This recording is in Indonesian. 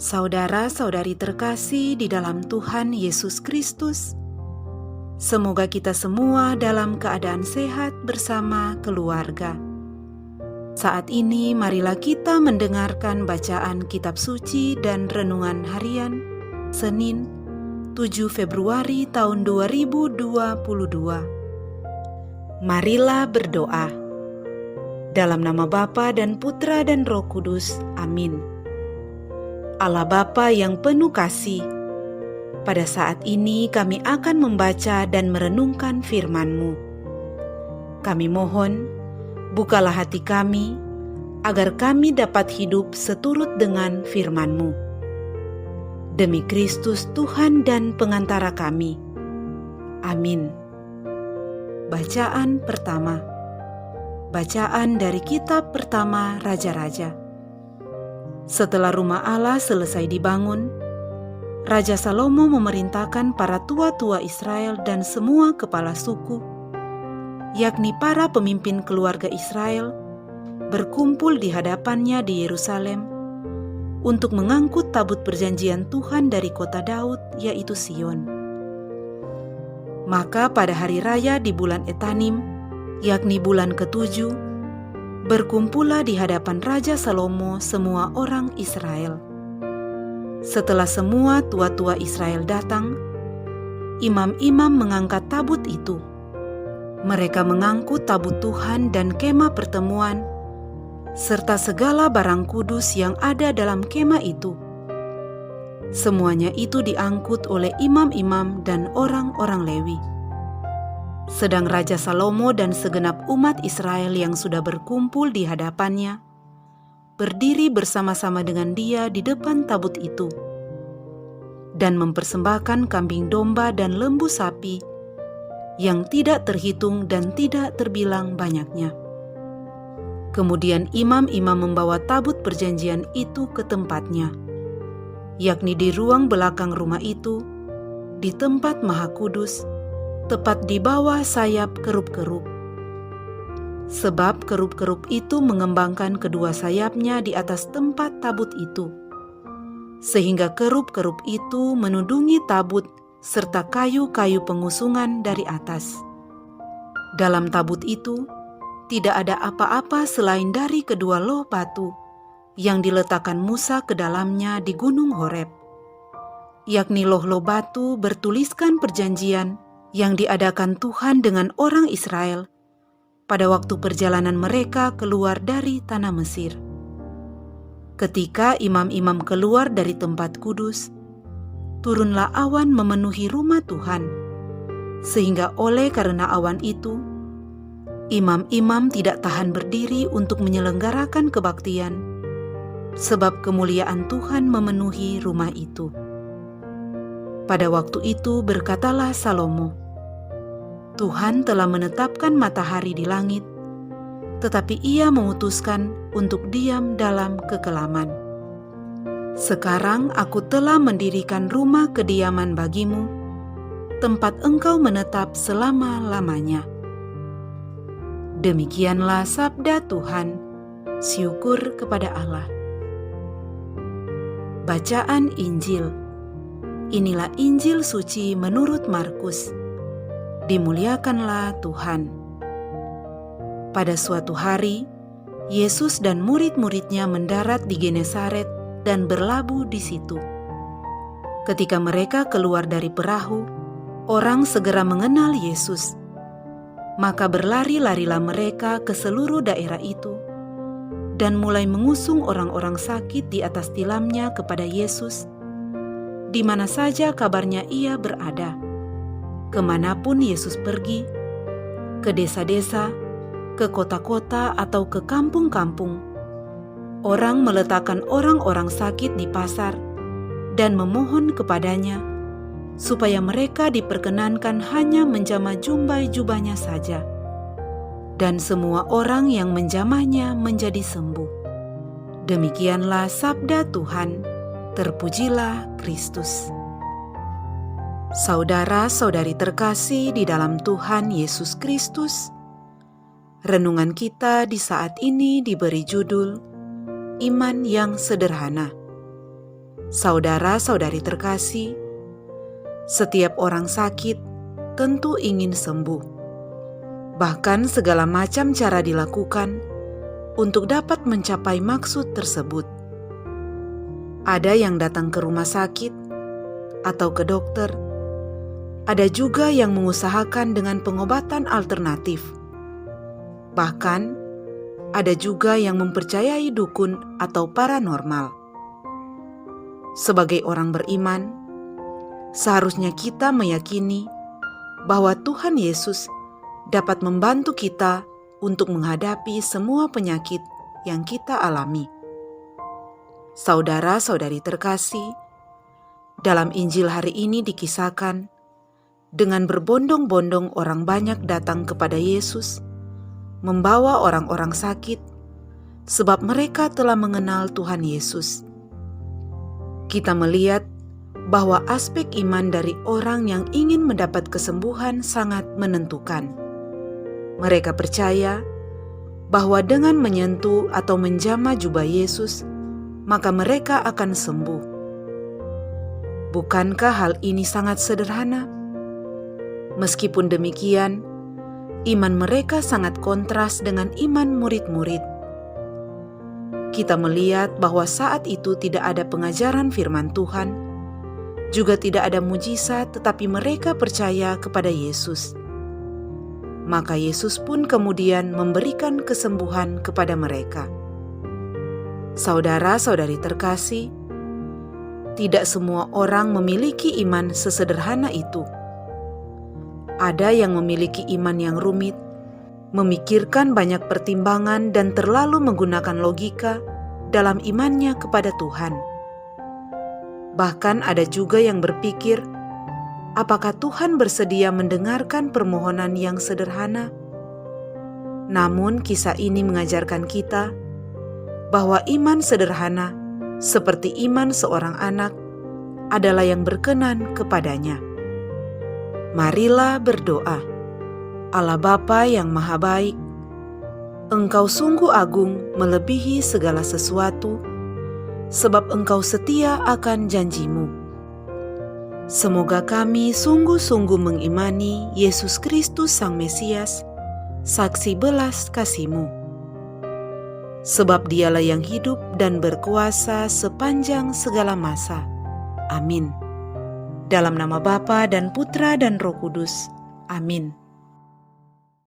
Saudara-saudari terkasih di dalam Tuhan Yesus Kristus, semoga kita semua dalam keadaan sehat bersama keluarga. Saat ini marilah kita mendengarkan bacaan kitab suci dan renungan harian Senin 7 Februari tahun 2022. Marilah berdoa. Dalam nama Bapa dan Putra dan Roh Kudus. Amin. Allah Bapa yang penuh kasih, pada saat ini kami akan membaca dan merenungkan firman-Mu. Kami mohon, bukalah hati kami, agar kami dapat hidup seturut dengan firman-Mu. Demi Kristus Tuhan dan pengantara kami. Amin. Bacaan pertama. Bacaan dari kitab pertama Raja-Raja. Setelah rumah Allah selesai dibangun, Raja Salomo memerintahkan para tua-tua Israel dan semua kepala suku, yakni para pemimpin keluarga Israel, berkumpul di hadapannya di Yerusalem untuk mengangkut tabut perjanjian Tuhan dari kota Daud, yaitu Sion. Maka pada hari raya di bulan Etanim, yakni bulan ke-7, berkumpullah di hadapan Raja Salomo semua orang Israel. Setelah semua tua-tua Israel datang, imam-imam mengangkat tabut itu. Mereka mengangkut tabut Tuhan dan kemah pertemuan, serta segala barang kudus yang ada dalam kemah itu. Semuanya itu diangkut oleh imam-imam dan orang-orang Lewi. Sedang Raja Salomo dan segenap umat Israel yang sudah berkumpul di hadapannya, berdiri bersama-sama dengan dia di depan tabut itu, dan mempersembahkan kambing domba dan lembu sapi yang tidak terhitung dan tidak terbilang banyaknya. Kemudian imam-imam membawa tabut perjanjian itu ke tempatnya, yakni di ruang belakang rumah itu, di tempat Maha Kudus, tepat di bawah sayap kerup-kerup. Sebab kerup-kerup itu mengembangkan kedua sayapnya di atas tempat tabut itu, sehingga kerup-kerup itu menudungi tabut serta kayu-kayu pengusungan dari atas. Dalam tabut itu tidak ada apa-apa selain dari kedua loh batu yang diletakkan Musa ke dalamnya di Gunung Horeb, yakni loh-loh batu bertuliskan perjanjian yang diadakan Tuhan dengan orang Israel pada waktu perjalanan mereka keluar dari tanah Mesir. Ketika imam-imam keluar dari tempat kudus, turunlah awan memenuhi rumah Tuhan, sehingga oleh karena awan itu, imam-imam tidak tahan berdiri untuk menyelenggarakan kebaktian, sebab kemuliaan Tuhan memenuhi rumah itu. Pada waktu itu berkatalah Salomo, Tuhan telah menetapkan matahari di langit, tetapi ia memutuskan untuk diam dalam kekelaman. Sekarang aku telah mendirikan rumah kediaman bagimu, tempat engkau menetap selama-lamanya. Demikianlah sabda Tuhan, syukur kepada Allah. Bacaan Injil. Inilah Injil suci menurut Markus. Dimuliakanlah Tuhan. Pada suatu hari, Yesus dan murid-muridnya mendarat di Genesaret dan berlabuh di situ. Ketika mereka keluar dari perahu, orang segera mengenal Yesus. Maka berlari-larilah mereka ke seluruh daerah itu dan mulai mengusung orang-orang sakit di atas tilamnya kepada Yesus, di mana saja kabarnya ia berada. Kemanapun Yesus pergi, ke desa-desa, ke kota-kota atau ke kampung-kampung, orang meletakkan orang-orang sakit di pasar dan memohon kepadanya supaya mereka diperkenankan hanya menjamah jumbai jubahnya saja. Dan semua orang yang menjamahnya menjadi sembuh. Demikianlah sabda Tuhan. Terpujilah Kristus. Saudara-saudari terkasih di dalam Tuhan Yesus Kristus, renungan kita di saat ini diberi judul Iman yang Sederhana. Saudara-saudari terkasih, setiap orang sakit tentu ingin sembuh. Bahkan segala macam cara dilakukan untuk dapat mencapai maksud tersebut. Ada yang datang ke rumah sakit atau ke dokter. Ada juga yang mengusahakan dengan pengobatan alternatif. Bahkan, ada juga yang mempercayai dukun atau paranormal. Sebagai orang beriman, seharusnya kita meyakini bahwa Tuhan Yesus dapat membantu kita untuk menghadapi semua penyakit yang kita alami. Saudara-saudari terkasih, dalam Injil hari ini dikisahkan, dengan berbondong-bondong orang banyak datang kepada Yesus, membawa orang-orang sakit, sebab mereka telah mengenal Tuhan Yesus. Kita melihat bahwa aspek iman dari orang yang ingin mendapat kesembuhan sangat menentukan. Mereka percaya bahwa dengan menyentuh atau menjamah jubah Yesus, maka mereka akan sembuh. Bukankah hal ini sangat sederhana? Meskipun demikian, iman mereka sangat kontras dengan iman murid-murid. Kita melihat bahwa saat itu tidak ada pengajaran firman Tuhan, juga tidak ada mujizat, tetapi mereka percaya kepada Yesus. Maka Yesus pun kemudian memberikan kesembuhan kepada mereka. Saudara-saudari terkasih, tidak semua orang memiliki iman sesederhana itu. Ada yang memiliki iman yang rumit, memikirkan banyak pertimbangan dan terlalu menggunakan logika dalam imannya kepada Tuhan. Bahkan ada juga yang berpikir, apakah Tuhan bersedia mendengarkan permohonan yang sederhana? Namun kisah ini mengajarkan kita bahwa iman sederhana seperti iman seorang anak adalah yang berkenan kepadanya. Marilah berdoa. Allah Bapa yang Maha Baik, Engkau sungguh agung melebihi segala sesuatu, sebab Engkau setia akan janji-Mu. Semoga kami sungguh-sungguh mengimani Yesus Kristus Sang Mesias, saksi belas kasih-Mu. Sebab Dialah yang hidup dan berkuasa sepanjang segala masa. Amin. Dalam nama Bapa dan Putra dan Roh Kudus. Amin.